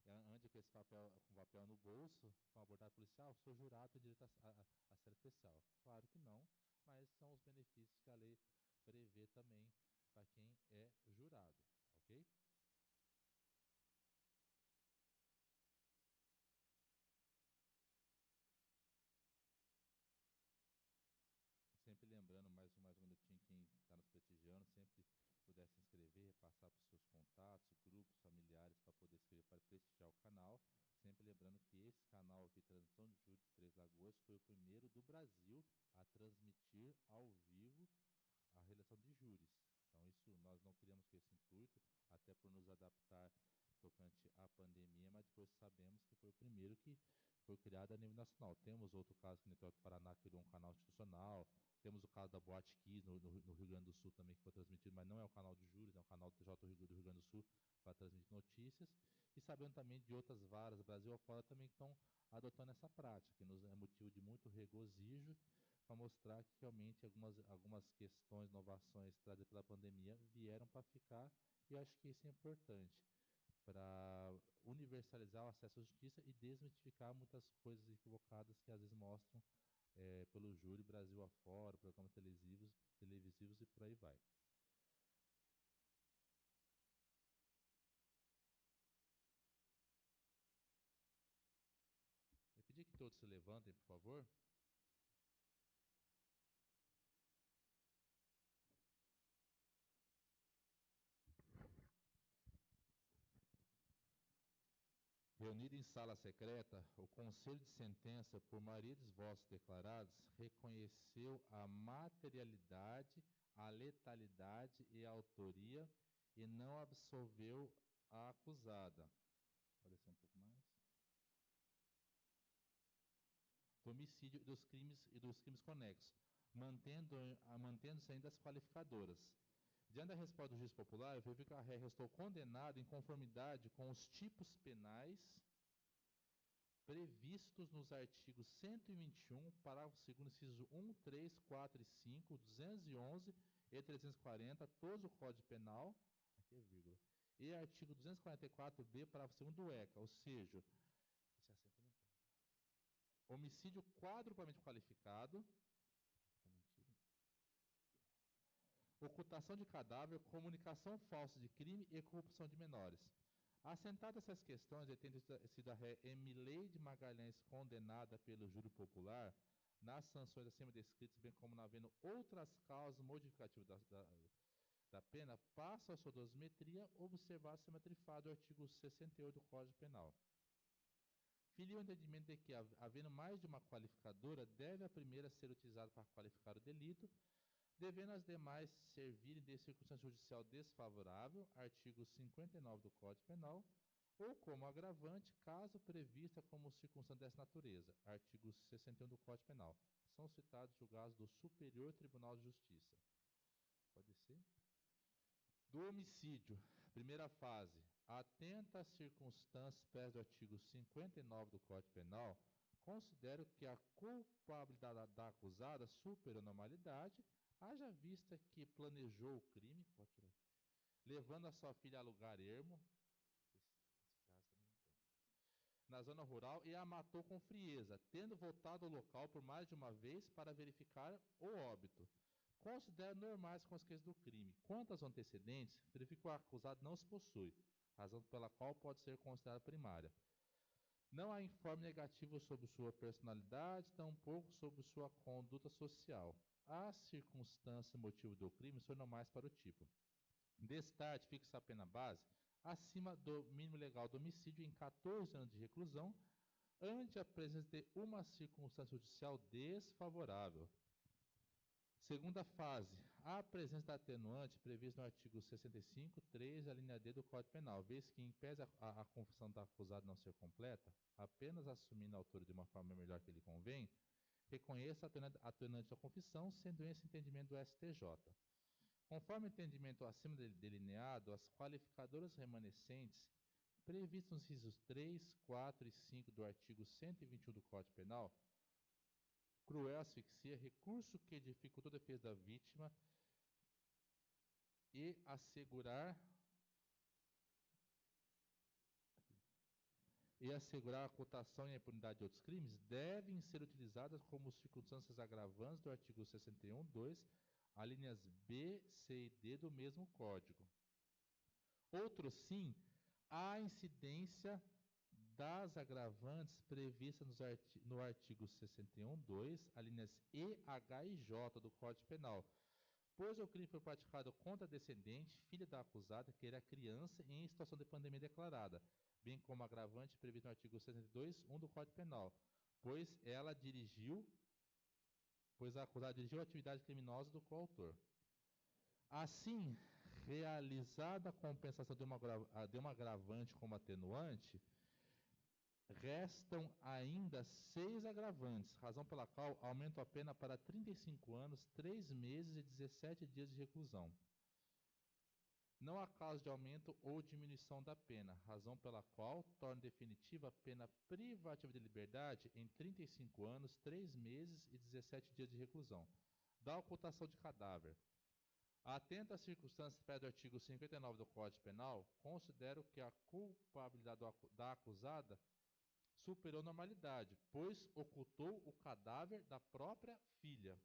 ande com esse papel, com papel no bolso, com abordagem policial, sou jurado, tem direito a cela especial. Claro que não, mas são os benefícios que a lei prevê também para quem é jurado, ok? Sempre lembrando, mais um minutinho, quem está nos prestigiando, sempre puder se inscrever, passar para os seus contatos, grupos, familiares, para poder escrever, para prestigiar o canal. Sempre lembrando que esse canal aqui, Transmissão de Júri de Três Lagoas, foi o primeiro do Brasil a transmitir ao vivo a realização de júris. Então, isso nós não criamos com esse intuito, até por nos adaptar tocante à pandemia, mas depois sabemos que foi o primeiro que foi criado a nível nacional. Temos outro caso que no Interior do Paraná criou um canal institucional, temos o caso da Boate Kiss no Rio Grande do Sul também, que foi transmitido, mas não é o canal de júris, é o canal do TJ do Rio Grande do Sul para transmitir notícias, e sabendo também de outras varas, Brasil afora, também que estão adotando essa prática, que nos é motivo de muito regozijo, para mostrar que realmente algumas questões, inovações trazidas pela pandemia vieram para ficar, e eu acho que isso é importante para universalizar o acesso à justiça e desmitificar muitas coisas equivocadas que às vezes mostram pelo júri Brasil afora, programas televisivos e por aí vai. Eu pedi que todos se levantem, por favor. Reunido em sala secreta, o Conselho de Sentença, por maioria dos votos declarados, reconheceu a materialidade, a letalidade e a autoria e não absolveu a acusada. Pode descer um pouco mais. Do homicídio e dos crimes conexos, mantendo-se ainda as qualificadoras. Diante da resposta do juiz popular, eu verifico que a ré restou condenada em conformidade com os tipos penais previstos nos artigos 121, parágrafo 2º, inciso 1, 3, 4 e 5, 211 e 340, todos o Código Penal, aqui é vírgula, e artigo 244b, parágrafo 2º do ECA, ou seja, homicídio quadruplamente qualificado, ocultação de cadáver, comunicação falsa de crime e corrupção de menores. Assentadas essas questões, e tendo sido a ré Emileide Magalhães condenada pelo júri popular, nas sanções acima descritas, bem como não havendo outras causas modificativas da pena, passa a sua dosimetria observar a simetrifada do artigo 68 do Código Penal. Filia o entendimento de que, havendo mais de uma qualificadora, deve a primeira ser utilizada para qualificar o delito, devendo as demais servirem de circunstância judicial desfavorável, artigo 59 do Código Penal, ou como agravante, caso prevista como circunstância dessa natureza, artigo 61 do Código Penal. São citados julgados do Superior Tribunal de Justiça. Pode ser? Do homicídio, primeira fase. Atenta às circunstâncias expressas do artigo 59 do Código Penal, considero que a culpabilidade da acusada superou a normalidade, haja vista que planejou o crime, levando a sua filha a lugar ermo, na zona rural, e a matou com frieza, tendo voltado ao local por mais de uma vez para verificar o óbito. Considero normais as consequências do crime. Quanto aos antecedentes, verifico que o acusado não os possui, razão pela qual pode ser considerada primária. Não há informe negativo sobre sua personalidade, tampouco sobre sua conduta social. As circunstâncias e motivo do crime são normais para o tipo. Destarte, fixa a pena base acima do mínimo legal do homicídio em 14 anos de reclusão, ante a presença de uma circunstância judicial desfavorável. Segunda fase, a presença da atenuante prevista no artigo 65, 3, a linha D do Código Penal, vez que, em pese a confissão do acusado não ser completa, apenas assumindo a autora de uma forma melhor que lhe convém, reconheça a atenuante da confissão, sendo esse entendimento do STJ. Conforme o entendimento acima delineado, as qualificadoras remanescentes, previstas nos incisos 3, 4 e 5 do artigo 121 do Código Penal, cruel asfixia, recurso que dificultou a defesa da vítima e assegurar a cotação e a impunidade de outros crimes, devem ser utilizadas como circunstâncias agravantes do artigo 61, 2, alíneas B, C e D do mesmo Código. Outro sim, a incidência das agravantes previstas no artigo 61, 2, alíneas E, H e J do Código Penal, pois o crime foi praticado contra a descendente, filha da acusada, que era criança em situação de pandemia declarada, bem como agravante previsto no artigo 62, 1 do Código Penal, pois a acusada dirigiu a atividade criminosa do coautor. Assim, realizada a compensação de uma agravante como atenuante, restam ainda 6 agravantes, razão pela qual aumento a pena para 35 anos, 3 meses e 17 dias de reclusão. Não há causa de aumento ou diminuição da pena, razão pela qual torna definitiva a pena privativa de liberdade em 35 anos, 3 meses e 17 dias de reclusão. Da ocultação de cadáver. Atento às circunstâncias do artigo 59 do Código Penal, considero que a culpabilidade da acusada superou a normalidade, pois ocultou o cadáver da própria filha.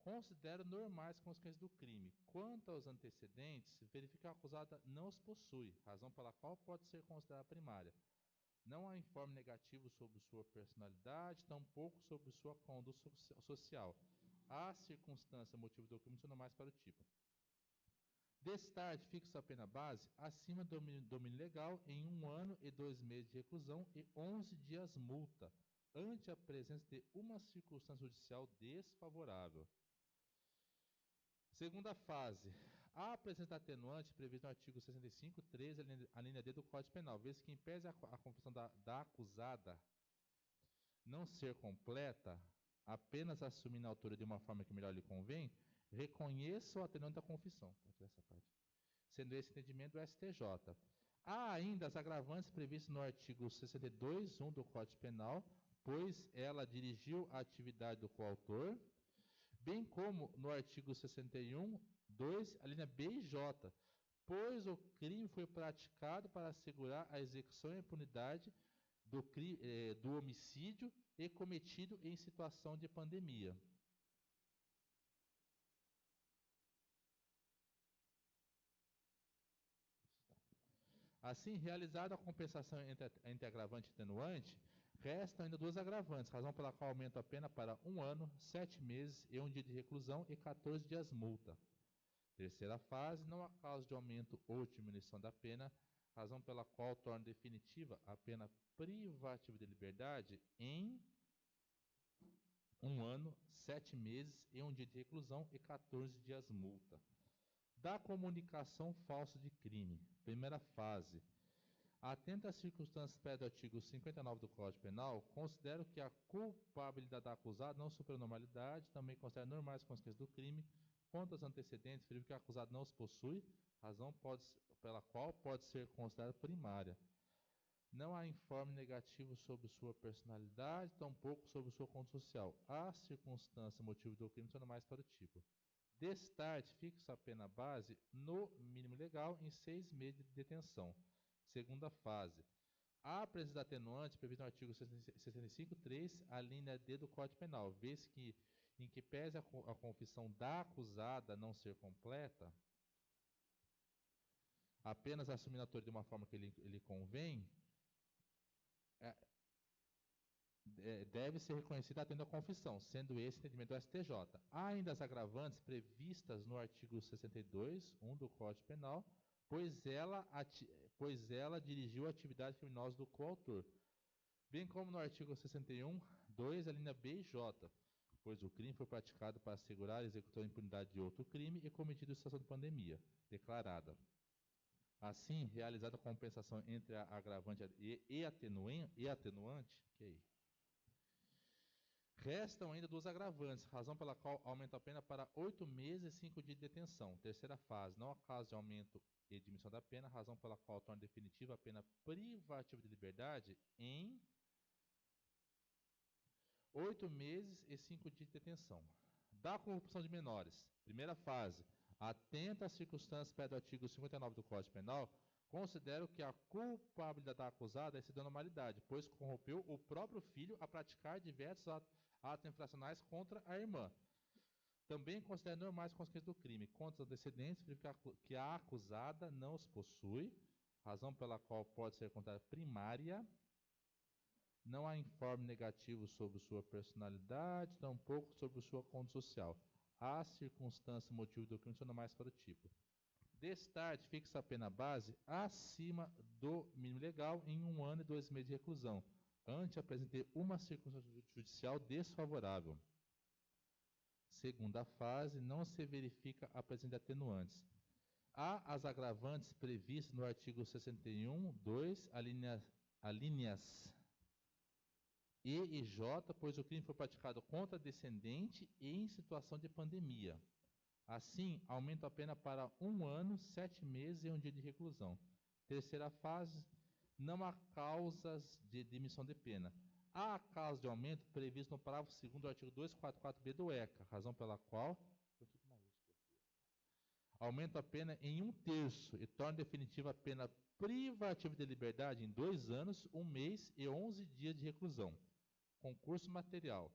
Considero normais as consequências do crime. Quanto aos antecedentes, verifico que a acusada não os possui, razão pela qual pode ser considerada primária. Não há informe negativo sobre sua personalidade, tampouco sobre sua conduta social. Há circunstância, motivo do crime são normais para o tipo. Destarte, fixa a pena base acima do domínio legal em 1 ano e 2 meses de reclusão e 11 dias multa, ante a presença de uma circunstância judicial desfavorável. Segunda fase, a presença da atenuante prevista no artigo 65, 13, a linha D do Código Penal, vez que, em pese a confissão da acusada não ser completa, apenas assumindo a autora de uma forma que melhor lhe convém, reconheça o atenuante da confissão. Vou tirar essa parte. Sendo esse entendimento do STJ. Há ainda as agravantes previstas no artigo 62, 1 do Código Penal, pois ela dirigiu a atividade do coautor, bem como no artigo 61, 2, a linha B e J, pois o crime foi praticado para assegurar a execução e a impunidade do homicídio e cometido em situação de pandemia. Assim, realizada a compensação entre agravante e atenuante, restam ainda duas agravantes, razão pela qual aumenta a pena para 1 ano, 7 meses e 1 dia de reclusão e 14 dias multa. Terceira fase, não há causa de aumento ou diminuição da pena, razão pela qual torna definitiva a pena privativa de liberdade em 1 ano, 7 meses e 1 dia de reclusão e 14 dias multa. Da comunicação falsa de crime. Primeira fase. Atento às circunstâncias pede o artigo 59 do Código Penal, considero que a culpabilidade da acusada não supera a normalidade, também considero normais as consequências do crime, quanto aos antecedentes, verifico que o acusado não os possui, razão pela qual pode ser considerada primária. Não há informe negativo sobre sua personalidade, tampouco sobre sua condição social. A circunstância, motivo do crime são normais para o tipo. Destarte, fixa a pena base no mínimo legal em 6 meses de detenção. Segunda fase. A presença da atenuante prevista no artigo 65.3, a linha D do Código Penal, vez que, em que pese a confissão da acusada não ser completa, apenas assumindo a autoria de uma forma que lhe convém, deve ser reconhecida atendo à confissão, sendo esse o entendimento do STJ. Há ainda as agravantes previstas no artigo 62.1 do Código Penal, pois ela dirigiu a atividade criminosa do coautor, bem como no artigo 61.2, a linha B e J, pois o crime foi praticado para assegurar a execução da impunidade de outro crime e cometido em situação de pandemia, declarada. Assim, realizada a compensação entre a agravante e atenuante, restam ainda duas agravantes, razão pela qual aumenta a pena para 8 meses e 5 dias de detenção. Terceira fase, não há caso de aumento e diminuição da pena, razão pela qual torna definitiva a pena privativa de liberdade em 8 meses e 5 dias de detenção. Da corrupção de menores. Primeira fase, atenta às circunstâncias pede o artigo 59 do Código Penal, considero que a culpabilidade da acusada é de normalidade, pois corrompeu o próprio filho a praticar diversos atos infracionais contra a irmã. Também considero normais as consequências do crime. Contra os antecedentes, verificar que a acusada não os possui, razão pela qual pode ser considerada primária. Não há informe negativo sobre sua personalidade, tampouco sobre sua condição social. Há circunstância e motivo do crime são normais para o tipo. Destarte, fixa a pena base acima do mínimo legal em 1 ano e 2 meses de reclusão, antes apresentar uma circunstância judicial desfavorável. Segunda fase, não se verifica a presença de atenuantes. Há as agravantes previstas no artigo 61.2, alíneas E e J, pois o crime foi praticado contra descendente e em situação de pandemia. Assim, aumenta a pena para 1 ano, 7 meses e 1 dia de reclusão. Terceira fase, não há causas de demissão de pena. Há a causa de aumento previsto no parágrafo 2º do artigo 244b do ECA, razão pela qual aumenta a pena em 1/3 e torna definitiva a pena privativa de liberdade em 2 anos, 1 mês e 11 dias de reclusão. Concurso material.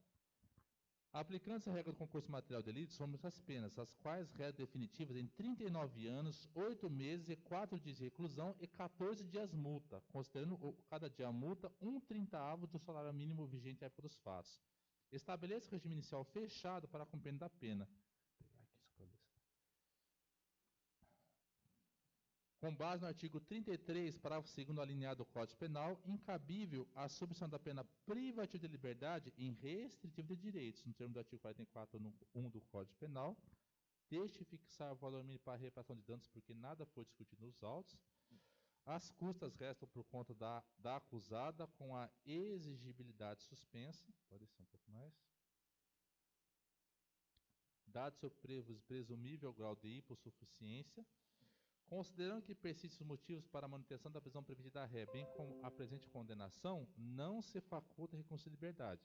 Aplicando-se a regra do concurso material de delito, são as penas, as quais regras definitivas em 39 anos, 8 meses e 4 dias de reclusão e 14 dias multa, considerando cada dia a multa 1/30 do salário mínimo vigente à época dos fatos. Estabeleça o regime inicial fechado para a cumprimento da pena. Vou pegar aqui só para ver. Com base no artigo 33, parágrafo 2º alineado do Código Penal, incabível a substituição da pena privativa de liberdade em restritiva de direitos, no termo do artigo 44.1 do Código Penal. Deixe fixar o valor mínimo para a reparação de danos, porque nada foi discutido nos autos. As custas restam por conta da acusada, com a exigibilidade suspensa. Pode ser um pouco mais. Dado seu presumível grau de hipossuficiência, considerando que persistem os motivos para a manutenção da prisão preventiva da ré, bem como a presente condenação, não se faculta recurso de liberdade.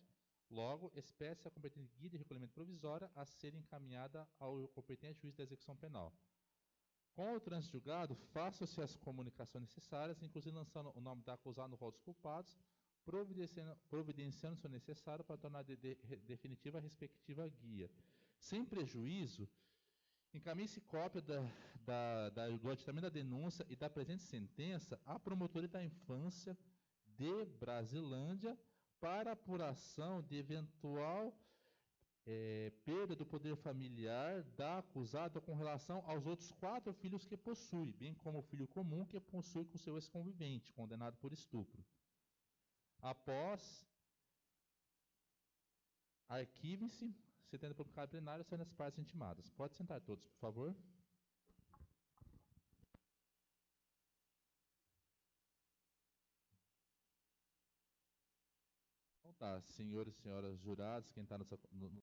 Logo, espécie a competente guia de recolhimento provisória a ser encaminhada ao competente juiz da execução penal. Com o trânsito julgado, façam-se as comunicações necessárias, inclusive lançando o nome da acusada no rol dos culpados, providenciando se necessário para tornar definitiva a respectiva guia. Sem prejuízo, encaminhe-se cópia do aditamento da denúncia e da presente sentença, a Promotoria da Infância de Brasilândia para apuração de eventual perda do poder familiar da acusada com relação aos outros 4 filhos que possui, bem como o filho comum que possui com seu ex-convivente, condenado por estupro. Após, arquive-se, se tendo publicado plenário, sendo as partes intimadas. Pode sentar todos, por favor. Então tá, senhores e senhoras jurados, quem está no